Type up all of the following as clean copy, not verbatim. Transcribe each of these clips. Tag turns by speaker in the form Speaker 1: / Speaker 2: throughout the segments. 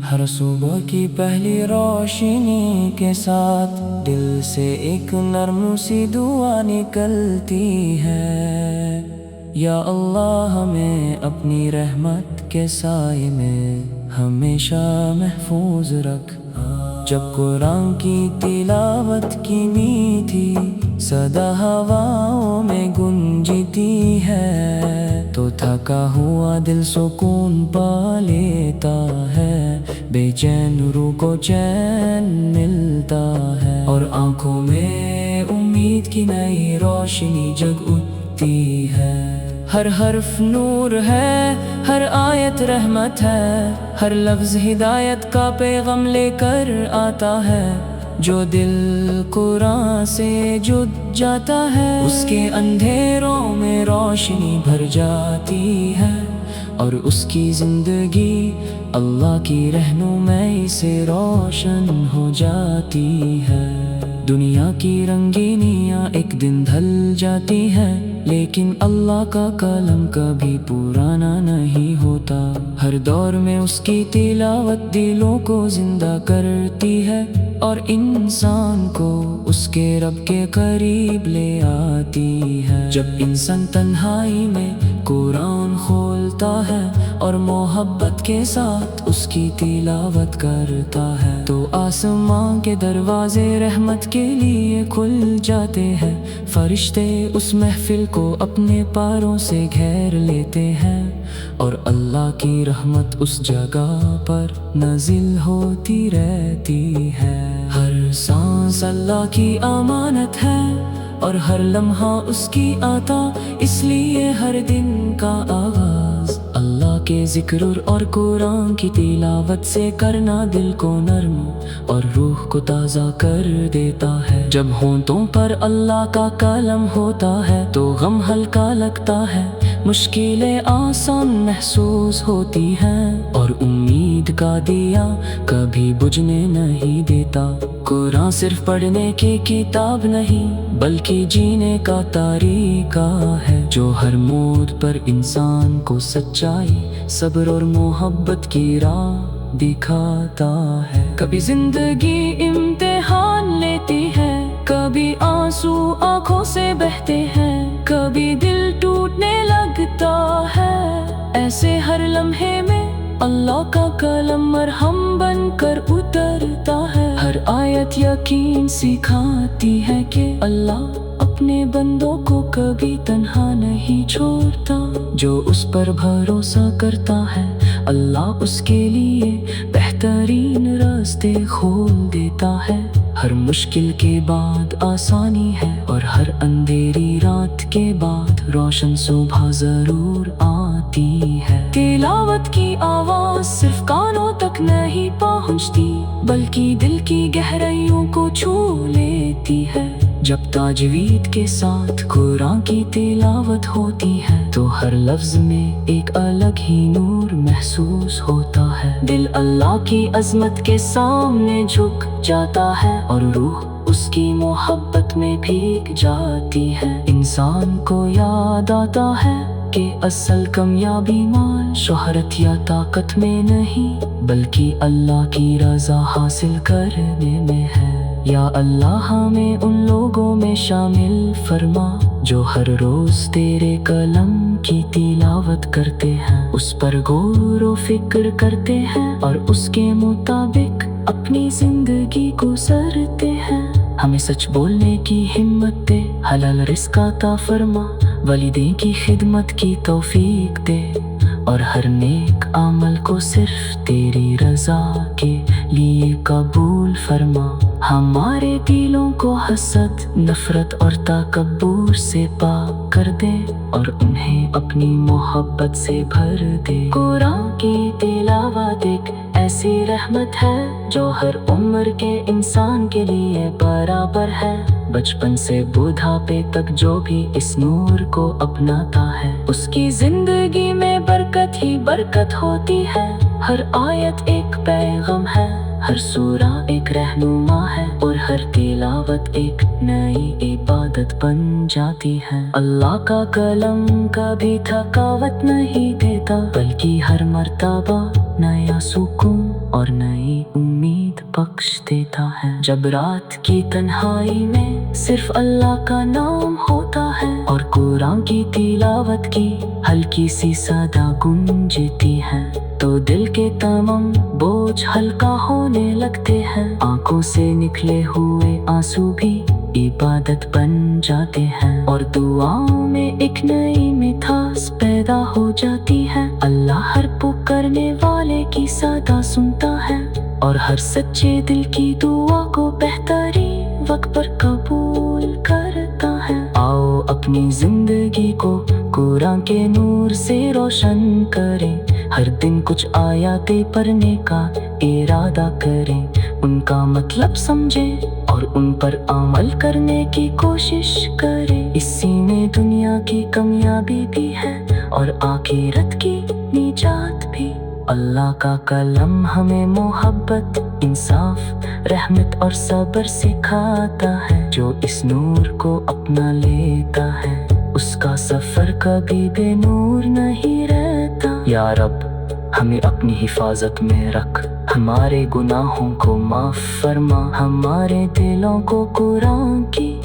Speaker 1: ہر صبح کی پہلی روشنی کے ساتھ دل سے ایک نرم سی دعا نکلتی ہے، یا اللہ ہمیں اپنی رحمت کے سائے میں ہمیشہ محفوظ رکھ۔ جب قرآن کی تلاوت کی میٹھی صدا ہواؤں میں گونجتی ہے تو تھکا ہوا دل سکون پا لیتا ہے، بے چین روح کو چین ملتا ہے، اور آنکھوں میں امید کی نئی روشنی جگ اٹھتی ہے۔ ہر حرف نور ہے، ہر آیت رحمت ہے، ہر لفظ ہدایت کا پیغام لے کر آتا ہے۔ جو دل قرآن سے جڑ جاتا ہے اس کے اندھیروں میں روشنی بھر جاتی ہے، اور اس کی زندگی اللہ کی رہنمائی سے روشن ہو جاتی ہے۔ دنیا کی رنگینیاں ایک دن ڈھل جاتی ہیں، لیکن اللہ کا کلام کبھی پرانا نہیں ہوتا۔ ہر دور میں اس کی تلاوت دلوں کو زندہ کرتی ہے، اور انسان کو اس کے رب کے قریب لے آتی ہے۔ جب انسان تنہائی میں قرآن کھولتا ہے اور محبت کے ساتھ اس کی تلاوت کرتا ہے تو آسمان کے دروازے رحمت کے لیے کھل جاتے ہیں۔ فرشتے اس محفل کو اپنے پاروں سے گھیر لیتے ہیں، اور اللہ کی رحمت اس جگہ پر نازل ہوتی رہتی ہے۔ ہر سانس اللہ کی امانت ہے، اور ہر لمحہ اس کی عطا، اس لیے ہر دن کا آغاز اللہ کے ذکر اور قرآن کی تلاوت سے کرنا دل کو نرم اور روح کو تازہ کر دیتا ہے۔ جب ہونٹوں پر اللہ کا کلام ہوتا ہے تو غم ہلکا لگتا ہے، مشکلیں آسان محسوس ہوتی ہیں، اور امید کا دیا کبھی بجھنے نہیں دیتا۔ قرآن صرف پڑھنے کی کتاب نہیں بلکہ جینے کا طریقہ ہے، جو ہر موڑ پر انسان کو سچائی، صبر اور محبت کی راہ دکھاتا ہے۔ کبھی زندگی امتحان لیتی ہے، کبھی آنسو آنکھوں سے بہتے ہیں، کبھی دل ٹوٹنے لگتا ہے۔ ایسے ہر لمحے میں اللہ کا کلام مرہم بن کر اترتا ہے۔ ہر آیت یقین سکھاتی ہے کہ اللہ اپنے بندوں کو کبھی تنہا نہیں چھوڑتا۔ جو اس پر بھروسہ کرتا ہے اللہ اس کے لیے بہترین راستے کھول دیتا ہے۔ ہر مشکل کے بعد آسانی ہے، اور ہر اندھیری رات کے بعد روشن صبح ضرور آتی ہے۔ تلاوت کی آواز صرف کانوں تک نہیں پہنچتی بلکہ دل کی گہرائیوں کو چھو لیتی ہے۔ جب تجوید کے ساتھ قرآن کی تلاوت ہوتی ہے تو ہر لفظ میں ایک الگ ہی نور محسوس ہوتا ہے۔ دل اللہ کی عظمت کے سامنے جھک جاتا ہے، اور روح اس کی محبت میں بھیگ جاتی ہے۔ انسان کو یاد آتا ہے کہ اصل کامیابی مال، شہرت یا طاقت میں نہیں بلکہ اللہ کی رضا حاصل کرنے میں ہے۔ یا اللہ ہمیں ان لوگوں میں شامل فرما جو ہر روز تیرے کلام کی تلاوت کرتے ہیں، اس پر غور و فکر کرتے ہیں، اور اس کے مطابق اپنی زندگی گزارتے ہیں۔ ہمیں سچ بولنے کی ہمت دے، حلال رزق عطا فرما، والدین کی خدمت کی توفیق دے، اور ہر نیک عمل کو صرف تیری رضا کے لیے قبول فرما۔ ہمارے دلوں کو حسد، نفرت اور تکبر سے پاک کر دے، اور انہیں اپنی محبت سے بھر دے۔ قرآن کی تلاوت ایک ایسی رحمت ہے جو ہر عمر کے انسان کے لیے برابر ہے۔ بچپن سے بڑھاپے تک جو بھی اس نور کو اپناتا ہے اس کی زندگی میں برکت ہی برکت ہوتی ہے۔ ہر آیت ایک پیغام ہے، ہر سورہ ایک رہنما ہے اور ہر تلاوت ایک نئی عبادت بن جاتی ہے۔ اللہ کا کلام کبھی تھکاوٹ نہیں دیتا، بلکہ ہر مرتبہ نیا سکون اور نئی امید بخش دیتا ہے۔ جب رات کی تنہائی میں صرف اللہ کا نام ہوتا ہے اور قرآن کی تلاوت کی ہلکی سی صدا گونجتی ہے، تو دل کے تمام بوجھ ہلکا ہونے لگتے ہیں۔ آنکھوں سے نکلے ہوئے آنسو بھی عبادت بن جاتے ہیں، اور دعاؤں میں ایک نئی مٹھاس پیدا ہو جاتی ہے۔ اللہ ہر پکارنے والے کی صدا سنتا ہے اور ہر سچے دل کی دعا کو بہترین وقت پر قبول کرتا ہے۔ آؤ اپنی زندگی کو قرآن کے نور سے روشن کریں، ہر دن کچھ آیاتیں پڑھنے کا ارادہ کریں، ان کا مطلب سمجھیں اور ان پر عمل کرنے کی کوشش کریں۔ اسی میں دنیا کی کامیابی بھی ہے اور آخرت کی نجات بھی۔ اللہ کا کلام ہمیں محبت، انصاف، رحمت اور صبر سکھاتا ہے۔ جو اس نور کو اپنا لیتا ہے اس کا سفر کبھی بے نور نہیں رہتا۔ یا رب ہمیں اپنی حفاظت میں رکھ، ہمارے گناہوں کو معاف فرما، ہمارے دلوں کو قرآن کی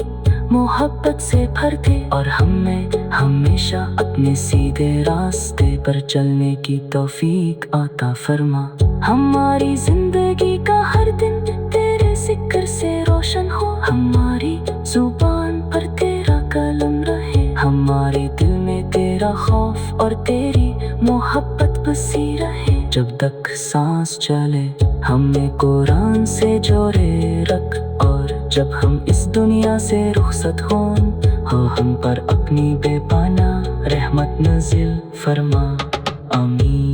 Speaker 1: محبت سے بھر دے، اور ہمیں ہمیشہ اپنے سیدھے راستے پر چلنے کی توفیق عطا فرما۔ ہماری زندگی کا ہر دن تیرے ذکر سے روشن ہو، ہماری زبان پر تیرا کلام رہے، ہمارے دل میں تیرا خوف اور تیری محبت بسی رہے۔ جب تک سانس چلے ہمیں قرآن سے جوڑے رکھ، اور جب ہم اس دنیا سے رخصت ہوں ہو ہم پر اپنی بے پناہ رحمت نازل فرما، آمین۔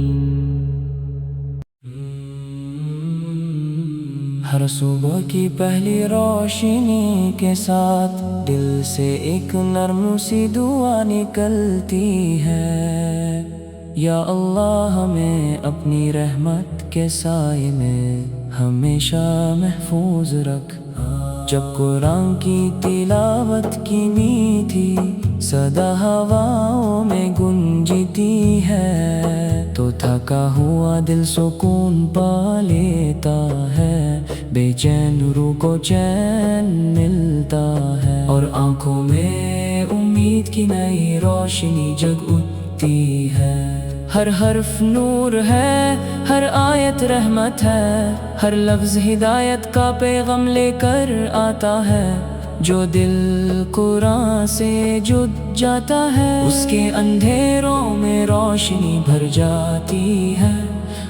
Speaker 1: ہر صبح کی پہلی روشنی کے ساتھ دل سے ایک نرم سی دعا نکلتی ہے، یا اللہ ہمیں اپنی رحمت کے سائے میں ہمیشہ محفوظ رکھ۔ جب قرآن کی تلاوت کی میٹھی صدا ہواؤں میں گونجتی ہے، تو تھکا ہوا دل سکون پا لیتا ہے، بے چین روح کو چین ملتا ہے، اور آنکھوں میں امید کی نئی روشنی جگ اٹھتی ہے۔ ہر حرف نور ہے، ہر آیت رحمت ہے، ہر لفظ ہدایت کا پیغام لے کر آتا ہے۔ جو دل قرآن سے جڑ جاتا ہے اس کے اندھیروں میں روشنی بھر جاتی ہے،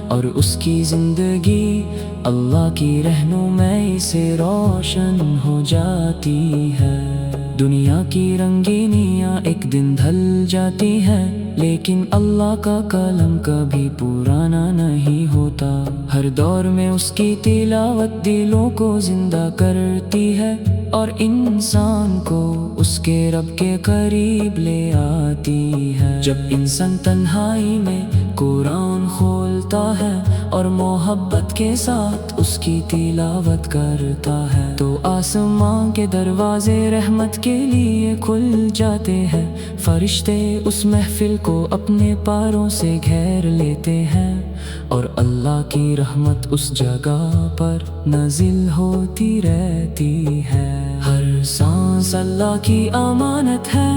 Speaker 1: اور اس کی زندگی اللہ کی رہنمائی سے روشن ہو جاتی ہے۔ دنیا کی رنگینیاں ایک دن ڈھل جاتی ہے، لیکن اللہ کا کلام کبھی پرانا نہیں ہوتا۔ ہر دور میں اس کی تلاوت دلوں کو زندہ کرتی ہے، اور انسان کو اس کے رب کے قریب لے آتی ہے۔ جب انسان تنہائی میں قرآن کھولتا ہے اور محبت کے ساتھ اس کی تلاوت کرتا ہے، تو آسمان کے دروازے رحمت کے لیے کھل جاتے ہیں، فرشتے اس محفل کو اپنے پاروں سے گھیر لیتے ہیں، اور اللہ کی رحمت اس جگہ پر نازل ہوتی رہتی ہے۔ ہر سانس اللہ کی امانت ہے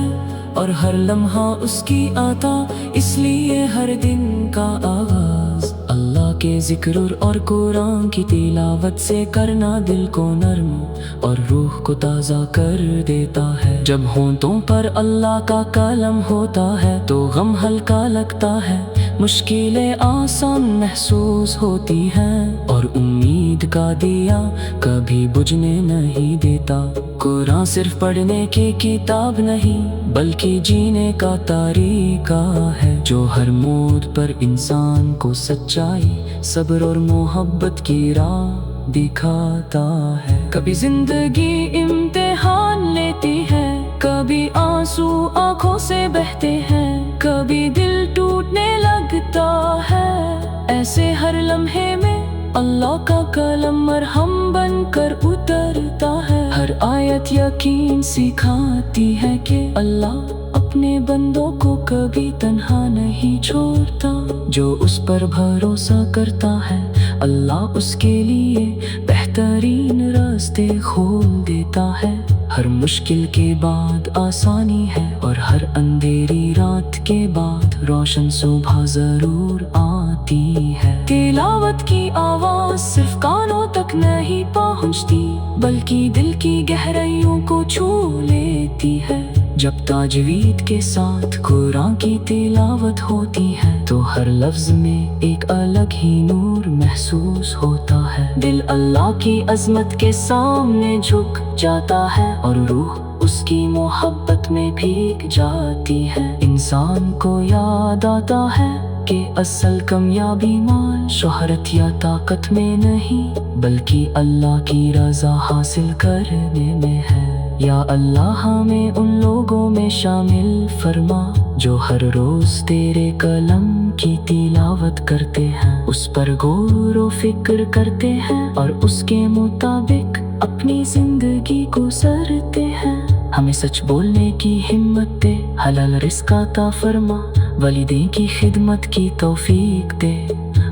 Speaker 1: اور ہر لمحہ اس کی عطا، اس لیے ہر دن کا آغاز اللہ کے ذکر اور قرآن کی تلاوت سے کرنا دل کو نرم اور روح کو تازہ کر دیتا ہے۔ جب ہونٹوں پر اللہ کا کلام ہوتا ہے تو غم ہلکا لگتا ہے، مشکلیں آسان محسوس ہوتی ہیں، اور امید کا دیا کبھی بجھنے نہیں دیتا۔ قرآن صرف پڑھنے کی کتاب نہیں بلکہ جینے کا طریقہ ہے، جو ہر موڑ پر انسان کو سچائی، صبر اور محبت کی راہ دکھاتا ہے۔ کبھی زندگی امتحان لیتی ہے، کبھی آنسو آنکھوں سے بہتے ہیں، کبھی دل ٹوٹنے لگتا ہے، ایسے ہر لمحے میں اللہ کا کلم مرہم بن کر اترتا ہے، ہر آیت یقین سکھاتی ہے کہ اللہ اپنے بندوں کو کبھی تنہا نہیں چھوڑتا۔ جو اس پر بھروسہ کرتا ہے اللہ اس کے لیے بہترین راستے کھول دیتا ہے۔ ہر مشکل کے بعد آسانی ہے اور ہر اندھیری رات کے بعد روشن صبح ضرور آتی ہے۔ تلاوت کی آواز صرف کانوں تک نہیں پہنچتی بلکہ دل کی گہرائیوں کو چھو لیتی ہے۔ جب تجوید کے ساتھ قرآن کی تلاوت ہوتی ہے تو ہر لفظ میں ایک الگ ہی نور محسوس ہوتا ہے۔ دل اللہ کی عظمت کے سامنے جھک جاتا ہے اور روح اس کی محبت میں بھیگ جاتی ہے۔ انسان کو یاد آتا ہے کہ اصل کامیابی مال، شہرت یا طاقت میں نہیں بلکہ اللہ کی رضا حاصل کرنے میں ہے۔ یا اللہ ہمیں ان لوگوں میں شامل فرما جو ہر روز تیرے کلام کی تلاوت کرتے ہیں، اس پر غور و فکر کرتے ہیں اور اس کے مطابق اپنی زندگی گزارتے ہیں۔ ہمیں سچ بولنے کی ہمت دے، حلال رزق عطا فرما، والدین کی خدمت کی توفیق دے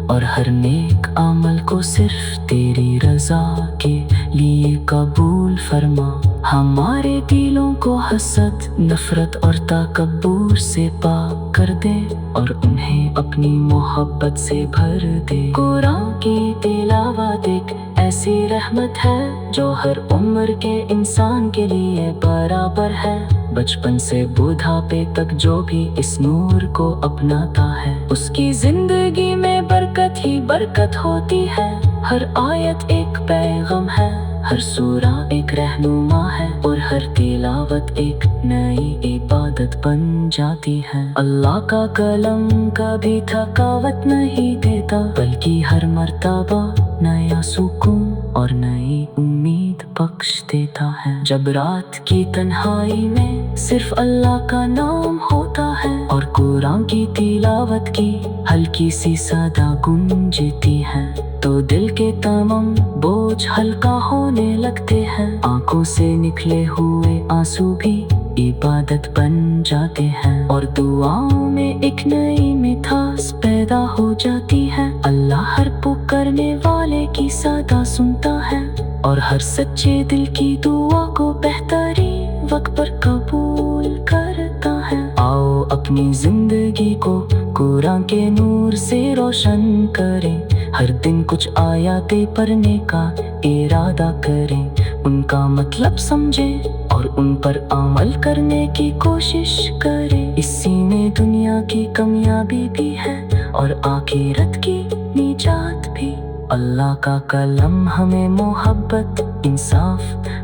Speaker 1: اور ہر نیک عمل کو صرف تیری رضا کے لیے قبول فرما۔ ہمارے دلوں کو حسد، نفرت اور تکبر سے پاک کر دے اور انہیں اپنی محبت سے بھر دے۔ قرآن کی تلاوت ایک ایسی رحمت ہے جو ہر عمر کے انسان کے لیے برابر ہے۔ بچپن سے بوڑھاپے تک جو بھی اس نور کو اپناتا ہے اس کی زندگی میں برکت ہی برکت ہوتی ہے۔ ہر آیت ایک پیغام ہے، ہر سورہ ایک رہنما ہے اور ہر تلاوت ایک نئی عبادت بن جاتی ہے۔ اللہ کا کلام کبھی تھکاوٹ نہیں دیتا بلکہ ہر مرتبہ نیا سکون اور نئی امید بخش دیتا ہے۔ جب رات کی تنہائی میں صرف اللہ کا نام ہوتا ہے اور قرآن کی تلاوت کی ہلکی سی صدا گونجتی ہے تو دل کے تمام بوجھ ہلکا ہونے لگتے ہیں۔ آنکھوں سے نکلے ہوئے آنسو بھی عبادت بن جاتے ہیں اور دعاؤں میں ایک نئی مٹھاس پیدا ہو جاتی ہے۔ اللہ ہر پکارنے والے کی صدا سنتا ہے اور ہر سچے دل کی دعا کو بہترین وقت پر قبول کرتا ہے۔ آؤ اپنی زندگی کو قرآن کے نور سے روشن کریں، ہر دن کچھ آیاتیں پڑھنے کا ارادہ کریں، ان کا مطلب سمجھیں اور ان پر عمل کرنے کی کوشش کریں۔ اسی میں دنیا کی کامیابی بھی ہے اور آخرت کی نجات بھی۔ اللہ کا کلام ہمیں محبت، انصاف،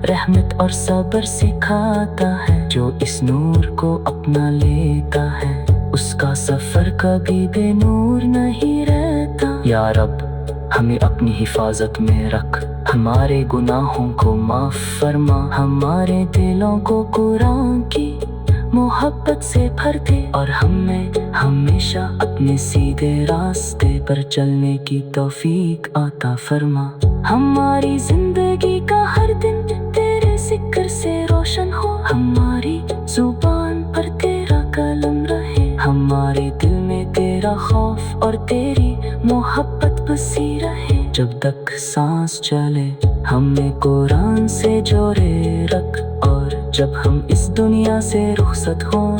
Speaker 1: رحمت اور صبر سکھاتا ہے۔ جو اس نور کو اپنا لیتا ہے اس کا سفر کبھی بے نور نہیں رہتا۔ یا رب ہمیں اپنی حفاظت میں رکھ، ہمارے گناہوں کو معاف فرما، ہمارے دلوں کو قرآن کی محبت سے بھر دے اور ہمیں ہمیشہ اپنے سیدھے راستے پر چلنے کی توفیق عطا فرما۔ ہماری زندگی کا ہر دن تیرے ذکر سے روشن ہو، ہماری زبان پر تیرا کلام رہے، ہمارے دل میں تیرا خوف اور تیری محبت بسی رہے۔ جب تک سانس چلے ہمیں قرآن سے جوڑے رکھ اور جب ہم اس دنیا سے رخصت ہوں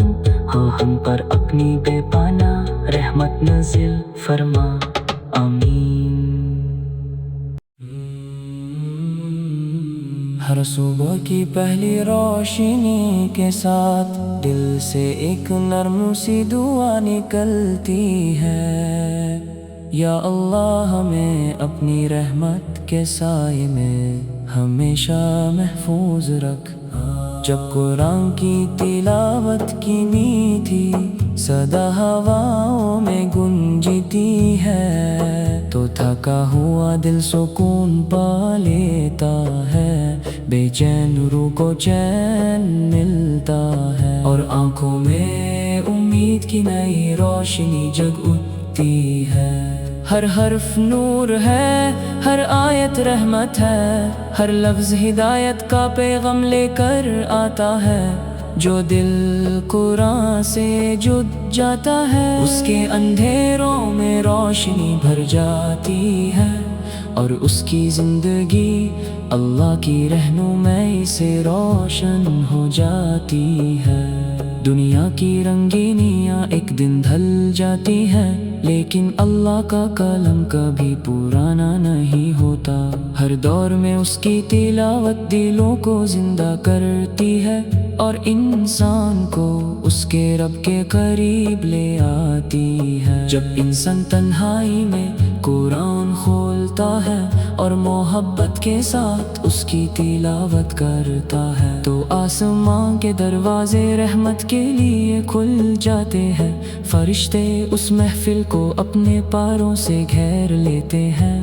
Speaker 1: ہو ہم پر اپنی بے پناہ رحمت نازل فرما، آمین۔ ہر صبح کی پہلی روشنی کے ساتھ دل سے ایک نرم سی دعا نکلتی ہے، یا اللہ ہمیں اپنی رحمت کے سائے میں ہمیشہ محفوظ رکھ۔ جب قرآن کی تلاوت کی میٹھی صدا ہواؤں میں گونجتی ہے تو تھکا ہوا دل سکون پا لیتا ہے، بے چین روح کو چین ملتا ہے اور آنکھوں میں امید کی نئی روشنی جگ اٹھتی ہے۔ ہر حرف نور ہے، ہر آیت رحمت ہے، ہر لفظ ہدایت کا پیغام لے کر آتا ہے۔ جو دل قرآن سے جڑ جاتا ہے اس کے اندھیروں میں روشنی بھر جاتی ہے، اور اس کی زندگی اللہ کی رہنمائی سے روشن ہو جاتی ہے۔ دنیا کی رنگینیاں ایک دن ڈھل جاتی ہیں، لیکن اللہ کا کلام کبھی پرانا نہیں ہوتا۔ ہر دور میں اس کی تلاوت دلوں کو زندہ کرتی ہے، اور انسان کو اس کے رب کے قریب لے آتی ہے۔ جب انسان تنہائی میں قرآن کھولتا ہے اور محبت کے ساتھ اس کی تلاوت کرتا ہے، تو آسمان کے دروازے رحمت کے لیے کھل جاتے ہیں۔ فرشتے اس محفل کو اپنے پاروں سے گھیر لیتے ہیں،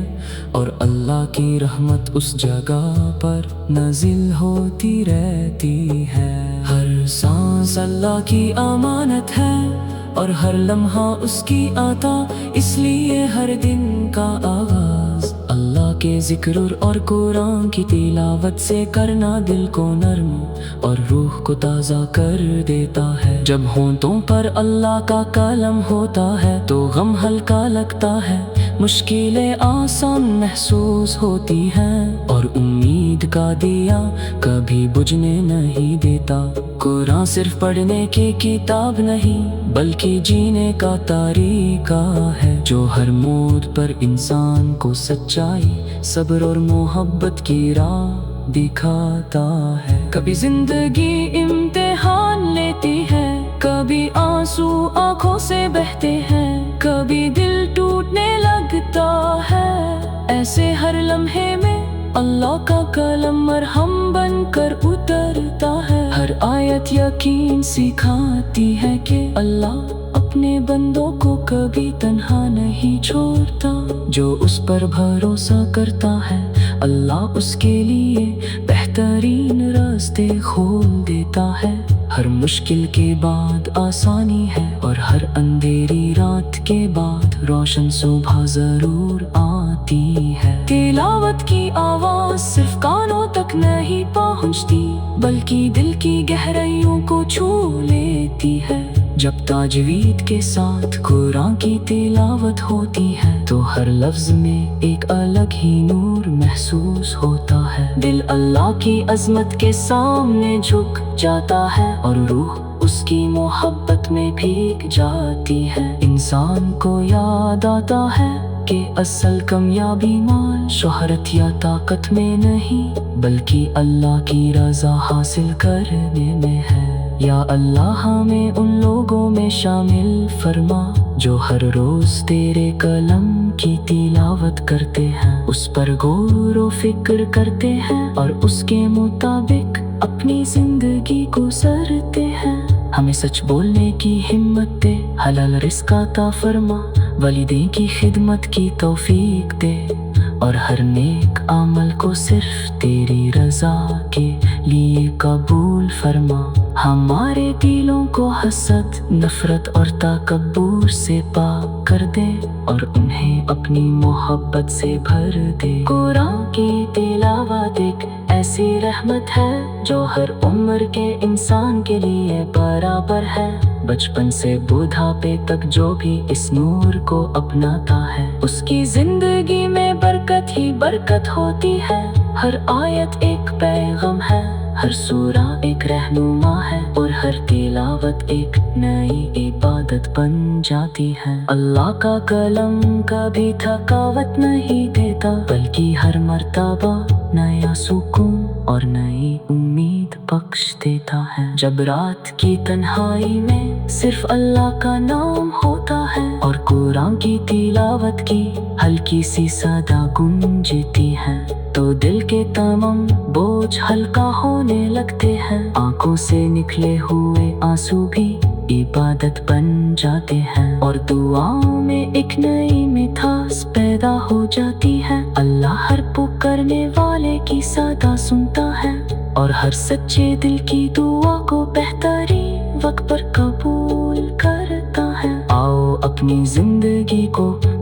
Speaker 1: اور اللہ کی رحمت اس جگہ پر نازل ہوتی رہتی ہے۔ ہر سانس اللہ کی امانت ہے، اور ہر لمحہ اس کی عطا، اس لیے ہر دن کا آغاز اللہ کے ذکر اور قرآن کی تلاوت سے کرنا دل کو نرم اور روح کو تازہ کر دیتا ہے۔ جب ہونٹوں پر اللہ کا کلام ہوتا ہے تو غم ہلکا لگتا ہے، مشکلیں آسان محسوس ہوتی ہیں، اور امید کا دیا کبھی بجھنے نہیں دیتا۔ قرآن صرف پڑھنے کی کتاب نہیں بلکہ جینے کا طریقہ ہے، جو ہر موڑ پر انسان کو سچائی، صبر اور محبت کی راہ دکھاتا ہے۔ کبھی زندگی امتحان لیتی ہے، کبھی آنسو آنکھوں سے بہتے ہیں، کبھی دل ٹوٹنے لگتا ہے۔ ایسے ہر لمحے میں اللہ کا کلام مرہم بن کر اترتا ہے۔ ہر آیت یقین سکھاتی ہے کہ اللہ اپنے بندوں کو کبھی تنہا نہیں چھوڑتا۔ جو اس پر بھروسہ کرتا ہے اللہ اس کے لیے بہترین راستے کھول دیتا ہے۔ ہر مشکل کے بعد آسانی ہے، اور ہر اندھیری رات کے بعد روشن صبح ضرور آتی ہے۔ تلاوت کی آواز صرف کانوں تک نہیں پہنچتی بلکہ دل کی گہرائیوں کو چھو لیتی ہے۔ جب تجوید کے ساتھ قرآن کی تلاوت ہوتی ہے تو ہر لفظ میں ایک الگ ہی نور محسوس ہوتا ہے۔ دل اللہ کی عظمت کے سامنے جھک جاتا ہے، اور روح اس کی محبت میں بھیگ جاتی ہے۔ انسان کو یاد آتا ہے کہ اصل کامیابی مال، شہرت یا طاقت میں نہیں بلکہ اللہ کی رضا حاصل کرنے میں ہے۔ یا اللہ ہمیں ان لوگوں میں شامل فرما جو ہر روز تیرے کلام کی تلاوت کرتے ہیں، اس پر غور و فکر کرتے ہیں اور اس کے مطابق اپنی زندگی گزارتے ہیں۔ ہمیں سچ بولنے کی ہمت دے، حلال رزق عطا فرما، والدین کی خدمت کی توفیق دے، اور ہر نیک عمل کو صرف تیری رضا کے لیے قبول فرما۔ ہمارے دلوں کو حسد، نفرت اور تکبر سے پاک کر دے، اور انہیں اپنی محبت سے بھر دے۔ قرآن کی تلاوت ایک ایسی رحمت ہے جو ہر عمر کے انسان کے لیے برابر ہے۔ بچپن سے بڑھاپے تک جو بھی اس نور کو اپناتا ہے اس کی زندگی میں برکت ہی برکت ہوتی ہے۔ ہر آیت ایک پیغام ہے، ہر سورہ ایک رہنما ہے، اور ہر تلاوت ایک نئی عبادت بن جاتی ہے۔ اللہ کا کلام کبھی تھکاوٹ نہیں دیتا بلکہ ہر مرتبہ نیا سکون اور نئی امید بخش دیتا ہے۔ جب رات کی تنہائی میں صرف اللہ کا نام ہوتا ہے اور قرآن کی تلاوت کی ہلکی سی صدا گونجتی ہے تو دل کے تمام بوجھ ہلکا ہونے لگتے ہیں۔ آنکھوں سے نکلے ہوئے آنسو بھی عبادت بن جاتے ہیں، اور دعاؤں میں ایک نئی مٹھاس پیدا ہو جاتی ہے۔ اللہ ہر پکارنے والے کی صدا سنتا ہے، اور ہر سچے دل کی دعا کو بہترین وقت پر قبول کرتا ہے۔ آؤ اپنی زندگی کو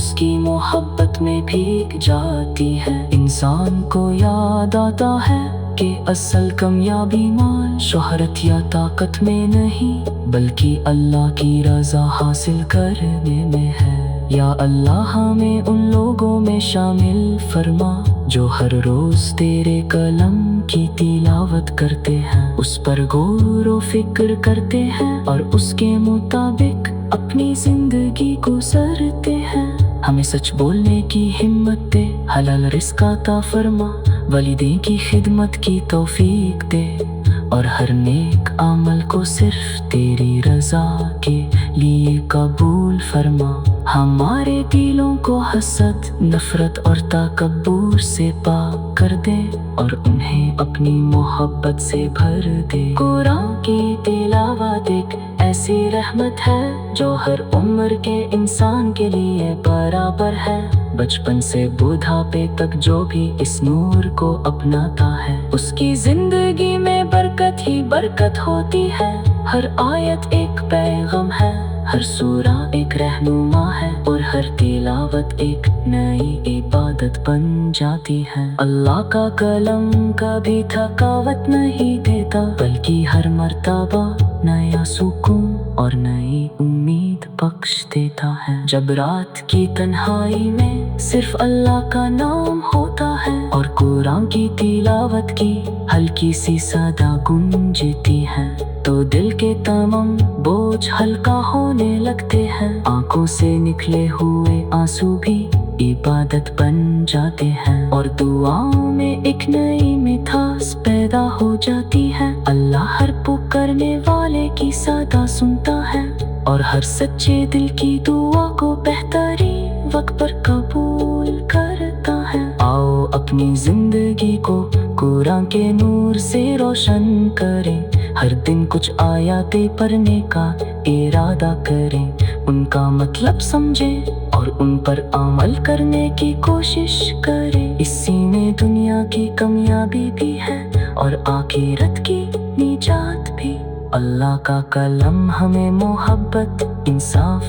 Speaker 1: اس کی محبت میں بھیگ جاتی ہے۔ انسان کو یاد آتا ہے کہ اصل کامیابی مال، شہرت یا طاقت میں نہیں، بلکہ اللہ کی رضا حاصل کرنے میں ہے۔ یا اللہ ہمیں ان لوگوں میں شامل فرما جو ہر روز تیرے کلام کی تلاوت کرتے ہیں، اس پر غور و فکر کرتے ہیں اور اس کے مطابق اپنی زندگی گزارتے ہیں۔ ہمیں سچ بولنے کی ہمت دے، حلال رزق عطا فرما، والدین کی خدمت کی توفیق دے، اور ہر نیک عمل کو صرف تیری رضا کے لیے قبول فرما۔ ہمارے دلوں کو حسد، نفرت اور تکبر سے پاک کر دے، اور انہیں اپنی محبت سے بھر دے۔ قرآن کی تلاوت ایک ایسی رحمت ہے جو ہر عمر کے انسان کے لیے برابر ہے۔ بچپن سے بڑھاپے تک جو بھی اس نور کو اپناتا ہے، اس کی زندگی میں برکت ہی برکت ہوتی ہے۔ ہر آیت ایک پیغام ہے، ہر سورہ ایک رہنما ہے، اور ہر تلاوت ایک نئی عبادت بن جاتی ہے۔ اللہ کا کلام کبھی تھکاوٹ نہیں دیتا، بلکہ ہر مرتبہ نیا سکون اور نئی امید بخش دیتا ہے۔ جب رات کی تنہائی میں صرف اللہ کا نام ہوتا ہے اور قرآن کی تلاوت کی ہلکی سی صدا گونجتی ہے، تو دل کے تمام بوجھ ہلکا ہونے لگتے ہیں۔ آنکھوں سے نکلے ہوئے آنسو بھی عبادت بن جاتے ہیں، اور دعاؤں میں ایک نئی مٹھاس پیدا ہو جاتی ہے۔ اللہ ہر پکارنے والے کی صدا سنتا ہے، اور ہر سچے دل کی دعا کو بہترین وقت پر قبول کرتا ہے۔ آؤ اپنی زندگی کو قرآن کے نور سے روشن کریں، ہر دن کچھ آیاتیں پڑھنے کا ارادہ کریں، ان کا مطلب سمجھیں اور ان پر عمل کرنے کی کوشش کریں۔ اسی میں دنیا کی کامیابی بھی ہے اور آخرت کی نجات بھی۔ اللہ کا کلام ہمیں محبت، انصاف،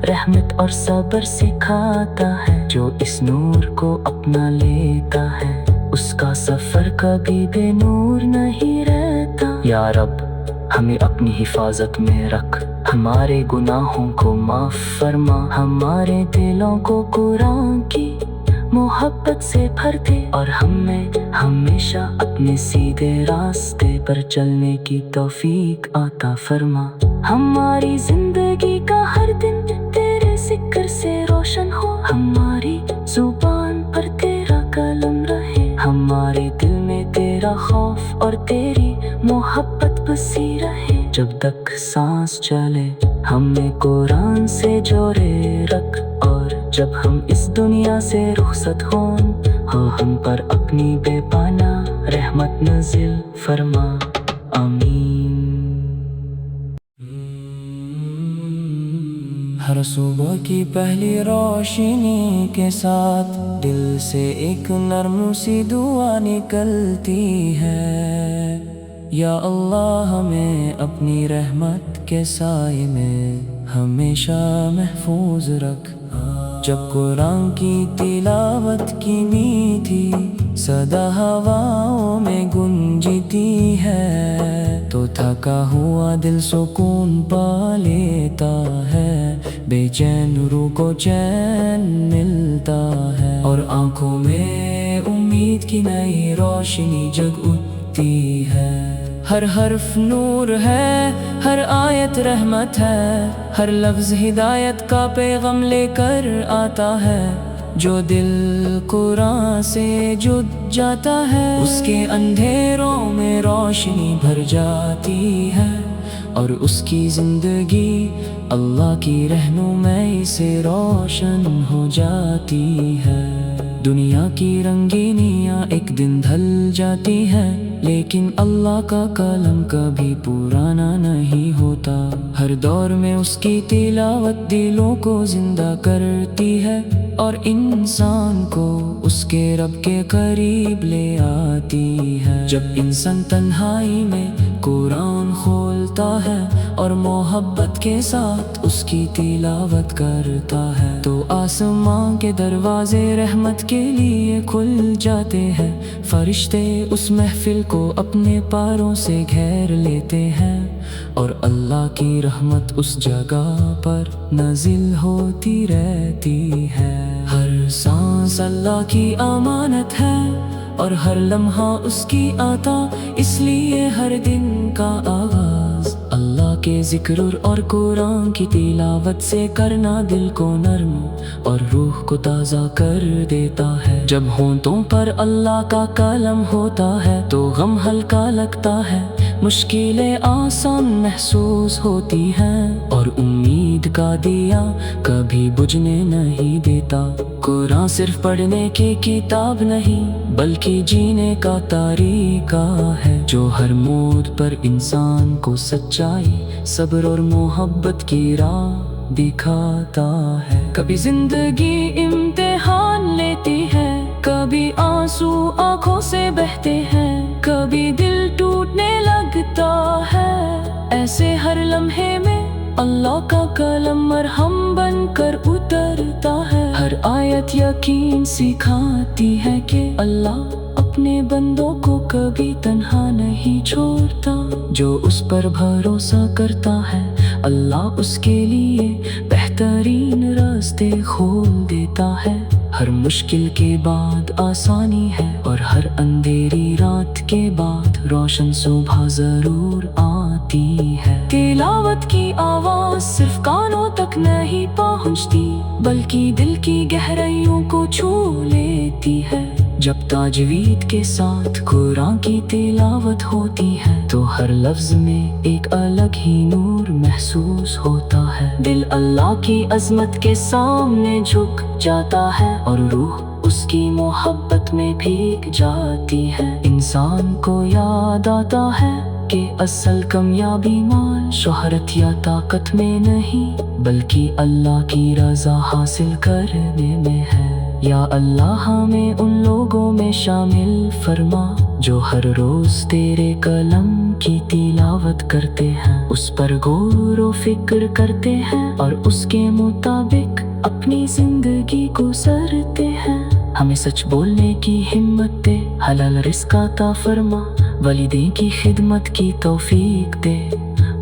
Speaker 1: رحمت اور صبر سکھاتا ہے۔ جو اس نور کو اپنا لیتا ہے، اس کا سفر کبھی بے نور نہیں رہتا۔ یا رب ہمیں اپنی حفاظت میں رکھ، ہمارے گناہوں کو معاف فرما، ہمارے دلوں کو قرآن کی محبت سے بھر دے، اور ہمیں ہمیشہ اپنے سیدھے راستے پر چلنے کی توفیق عطا فرما۔ ہماری زندگی کا ہر دن تیرے ذکر سے روشن ہو، ہماری زبان پر تیرا کلام رہے، ہمارے دل میں تیرا خوف اور تیری محبت بسی رہے۔ جب تک سانس چلے ہمیں قرآن سے جوڑے رکھ، اور جب ہم اس دنیا سے رخصت ہوں، ہو ہم پر اپنی بے پناہ رحمت نازل فرما، آمین۔ ہر صبح کی پہلی روشنی کے ساتھ دل سے ایک نرم سی دعا نکلتی ہے، یا اللہ ہمیں اپنی رحمت کے سائے میں ہمیشہ محفوظ رکھ۔ جب قرآن کی تلاوت کی میٹھی صدا ہواؤں میں گونجتی ہے، تو تھکا ہوا دل سکون پا لیتا ہے، بے چین روح کو چین ملتا ہے، اور آنکھوں میں امید کی نئی روشنی جگ اٹھتی ہے۔ ہر حرف نور ہے، ہر آیت رحمت ہے، ہر لفظ ہدایت کا پیغام لے کر آتا ہے۔ جو دل قرآن سے جڑ جاتا ہے، اس کے اندھیروں میں روشنی بھر جاتی ہے، اور اس کی زندگی اللہ کی رہنمائی سے روشن ہو جاتی ہے۔ دنیا کی رنگینیاں ایک دن ڈھل جاتی ہے، لیکن اللہ کا کلام کبھی پرانا نہیں ہوتا، ہر دور میں اس کی تلاوت دلوں کو زندہ کرتی ہے اور انسان کو اس کے رب کے قریب لے آتی ہے۔ جب انسان تنہائی میں قرآن کھولتا ہے اور محبت کے ساتھ اس کی تلاوت کرتا ہے تو آسمان کے دروازے رحمت کے لیے کھل جاتے ہیں، فرشتے اس محفل کو اپنے پاروں سے گھیر لیتے ہیں اور اللہ کی رحمت اس جگہ پر نازل ہوتی رہتی ہے۔ ہر سانس اللہ کی امانت ہے اور ہر لمحہ اس کی عطا، اس لیے ہر دن کا آغاز اللہ کے ذکر اور قرآن کی تلاوت سے کرنا دل کو نرم اور روح کو تازہ کر دیتا ہے۔ جب ہونٹوں پر اللہ کا کلام ہوتا ہے تو غم ہلکا لگتا ہے، مشکلیں آسان محسوس ہوتی ہیں اور امید کا دیا کبھی بجھنے نہیں دیتا۔ قرآن صرف پڑھنے کی کتاب نہیں بلکہ جینے کا طریقہ ہے، جو ہر موڑ پر انسان کو سچائی، صبر اور محبت کی راہ دکھاتا ہے۔ کبھی زندگی امتحان لیتی ہے، کبھی آنسو آنکھوں سے بہتے ہیں، کبھی دل ٹوٹنے لگتا ہے، ایسے ہر لمحے میں اللہ کا کلام مرہم بن کر اترتا ہے۔ ہر آیت یقین سکھاتی ہے کہ اللہ اپنے بندوں کو کبھی تنہا نہیں چھوڑتا، جو اس پر بھروسہ کرتا ہے اللہ اس کے لیے بہترین راستے کھول دیتا ہے۔ ہر مشکل کے بعد آسانی ہے اور ہر اندھیری رات کے بعد روشن صبح ضرور آتی ہے۔ تلاوت کی آواز صرف کانوں تک نہیں پہنچتی بلکہ دل کی گہرائیوں کو چھو لیتی ہے۔ جب تجوید کے ساتھ قرآن کی تلاوت ہوتی ہے تو ہر لفظ میں ایک الگ ہی نور محسوس ہوتا ہے، دل اللہ کی عظمت کے سامنے جھک جاتا ہے اور روح اس کی محبت میں بھیگ جاتی ہے۔ انسان کو یاد آتا ہے کہ اصل کامیابی مال، شہرت یا طاقت میں نہیں بلکہ اللہ کی رضا حاصل کرنے میں ہے۔ یا اللہ ہمیں ان لوگوں میں شامل فرما جو ہر روز تیرے کلام کی تلاوت کرتے ہیں، اس پر غور و فکر کرتے ہیں اور اس کے مطابق اپنی زندگی گزارتے ہیں۔ ہمیں سچ بولنے کی ہمت دے، حلال رزق عطا فرما، والدین کی خدمت کی توفیق دے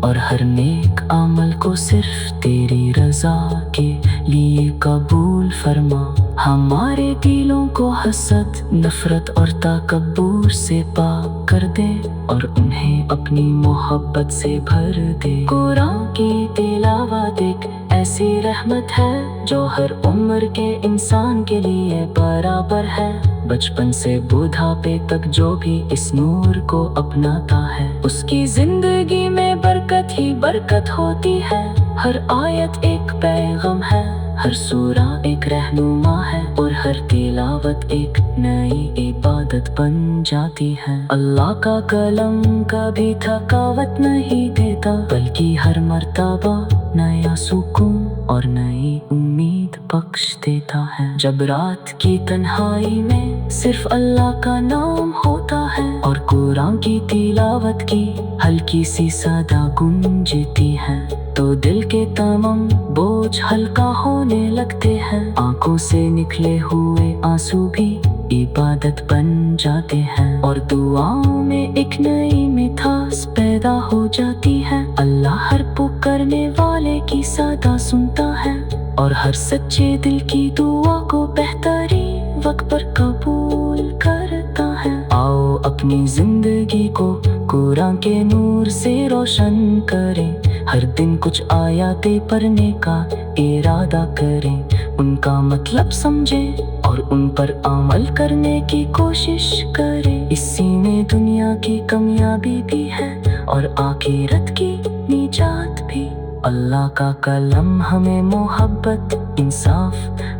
Speaker 1: اور ہر نیک عمل کو صرف تیری رضا کے لیے قبول فرما۔ ہمارے دلوں کو حسد، نفرت اور تکبر سے پاک کر دے اور انہیں اپنی محبت سے بھر دے۔ قرآن کی تلاوت ایک ایسی رحمت ہے جو ہر عمر کے انسان کے لیے برابر ہے، بچپن سے بوڑھاپے تک جو بھی اس نور کو اپناتا ہے اس کی زندگی میں برکت ہی برکت ہوتی ہے۔ ہر آیت ایک پیغام ہے، ہر سورہ ایک رہنما ہے اور ہر تلاوت ایک نئی عبادت بن جاتی ہے۔ اللہ کا کلام کبھی تھکاوٹ نہیں دیتا بلکہ ہر مرتبہ نیا سکون اور نئی امید بخش دیتا ہے۔ جب رات کی تنہائی میں صرف اللہ کا نام ہوتا ہے اور قرآن کی تلاوت کی ہلکی سی صدا گونجتی ہے تو دل کے تمام بوجھ ہلکا ہونے لگتے ہیں، آنکھوں سے نکلے ہوئے آنسو بھی عبادت بن جاتے ہیں اور دعاؤں میں ایک نئی مٹھاس پیدا ہو جاتی ہے۔ اللہ ہر پکارنے والے کی صدا سنتا ہے اور ہر سچے دل کی دعا کو بہترین وقت پر قبول کرتا ہے۔ آؤ اپنی زندگی کو قرآن کے نور سے روشن کریں، ہر دن کچھ آیاتیں پڑھنے کا ارادہ کریں، ان کا مطلب سمجھیں اور ان پر عمل کرنے کی کوشش کریں۔ اسی میں دنیا کی کامیابی بھی ہے اور آخرت کی نجات بھی۔ اللہ کا کلام ہمیں محبت، انصاف،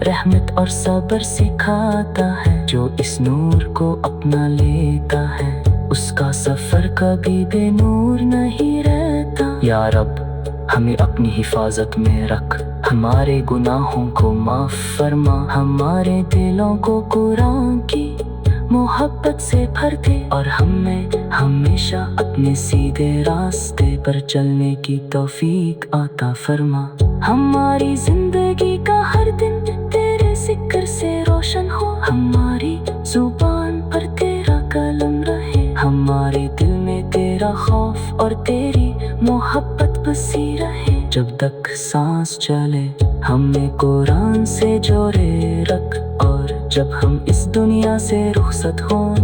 Speaker 1: رحمت اور صبر سکھاتا ہے، جو اس نور کو اپنا لیتا ہے اس کا سفر کبھی بے نور نہیں رہتا۔ یا رب ہمیں اپنی حفاظت میں رکھ، ہمارے گناہوں کو معاف فرما، ہمارے دلوں کو قرآن کی محبت سے بھر دے، اور ہمیں ہمیشہ اپنے سیدھے راستے پر چلنے کی توفیق عطا فرما۔ ہماری زندگی کا ہر دن تیرے ذکر سے روشن ہو، ہماری زبان پر تیرا کلام رہے، ہمارے دل میں تیرا خوف اور تیری محبت بسی رہے۔ جب تک سانس چلے ہمیں قرآن سے جوڑے رکھ، اور جب ہم اس دنیا سے رخصت ہوں